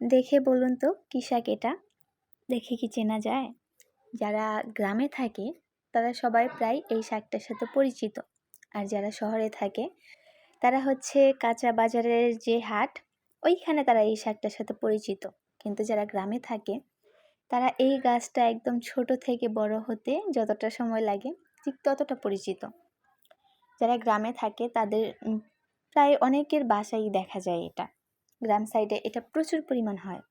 দেখে বলুন তো কী শাক এটা? দেখে কি চেনা যায়? যারা গ্রামে থাকে তারা সবাই প্রায় এই শাকটার সাথে পরিচিত। আর যারা শহরে থাকে তারা হচ্ছে কাঁচা বাজারের যে হাট, ওইখানে তারা এই শাকটার সাথে পরিচিত। কিন্তু যারা গ্রামে থাকে তারা এই গাছটা একদম ছোট থেকে বড় হতে যতটা সময় লাগে ঠিক ততটা পরিচিত। যারা গ্রামে থাকে তাদের প্রায় অনেকের বাসায় দেখা যায় এটা। গ্রাম সাইডে এটা প্রচুর পরিমাণ হয়।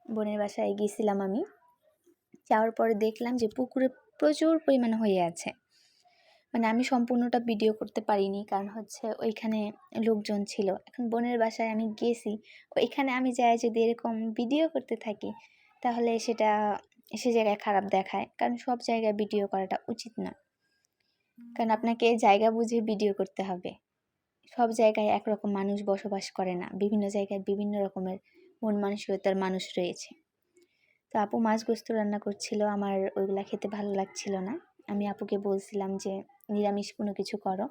বোনের বাসায় গিয়েছিলাম আমি, যাওয়ার পরে দেখলাম যে পুকুরে প্রচুর পরিমাণ হয়ে আছে। মানে আমি সম্পূর্ণটা ভিডিও করতে পারিনি, কারণ হচ্ছে ওইখানে লোকজন ছিল। এখন বোনের বাসায় আমি গেছি, ওইখানে আমি যাই যদি এরকম ভিডিও করতে থাকি তাহলে সেটা সে জায়গায় খারাপ দেখায়, কারণ সব জায়গায় ভিডিও করাটা উচিত না। কারণ আপনাকে জায়গা বুঝে ভিডিও করতে হবে। সব জায়গায় একরকম মানুষ বসবাস করে না, বিভিন্ন জায়গায় বিভিন্ন রকমের মন মানসিকতার মানুষ রয়েছে। তো আপু মাছ গোস্ত রান্না করছিল, আমার ওইগুলা খেতে ভালো লাগছিল না। আমি আপুকে বলছিলাম যে নিরামিষ কোনো কিছু করো।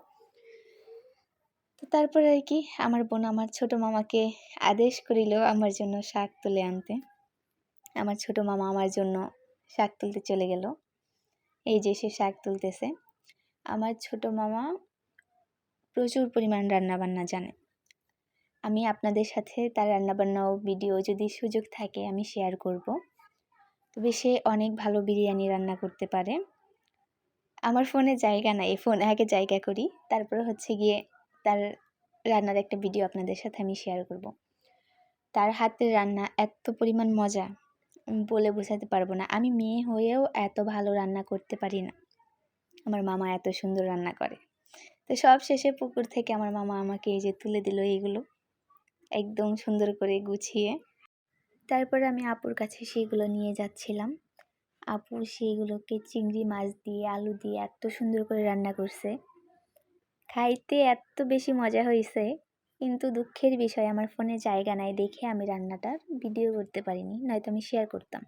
তো তারপরে আর কি আমার বোন আমার ছোট মামাকে আদেশ করিল আমার জন্য শাক তুলে আনতে। আমার ছোট মামা আমার জন্য শাক তুলতে চলে গেল। এই যে সে শাক তুলতেছে। আমার ছোট মামা প্রচুর পরিমাণ রান্নাবান্না জানে। আমি আপনাদের সাথে তার রান্নাবান্না ও ভিডিও যদি সুযোগ থাকে আমি শেয়ার করব। তবে সে অনেক ভালো বিরিয়ানি রান্না করতে পারে। আমার ফোনে জায়গা নাই, ফোনে আগে জায়গা করি, তারপরে হচ্ছে গিয়ে তার রান্নার একটা ভিডিও আপনাদের সাথে আমি শেয়ার করব। তার হাতের রান্না এত পরিমাণ মজা বলে বোঝাতে পারবো না। আমি মেয়ে হয়েও এত ভালো রান্না করতে পারি না। আমার মামা এত সুন্দর রান্না করে। তো সব শেষে পুকুর থেকে আমার মামা আমাকে এই যে তুলে দিল এইগুলো একদম সুন্দর করে গুছিয়ে। তারপরে আমি আপুর কাছে সেগুলো নিয়ে যাচ্ছিলাম। আপু সেগুলোকে চিংড়ি মাছ দিয়ে আলু দিয়ে এত সুন্দর করে রান্না করছে, খাইতে এত বেশি মজা হয়েছে। কিন্তু দুঃখের বিষয় আমার ফোনে জায়গা নাই দেখে আমি রান্নাটার ভিডিও করতে পারিনি, নয়তো আমি শেয়ার করতাম।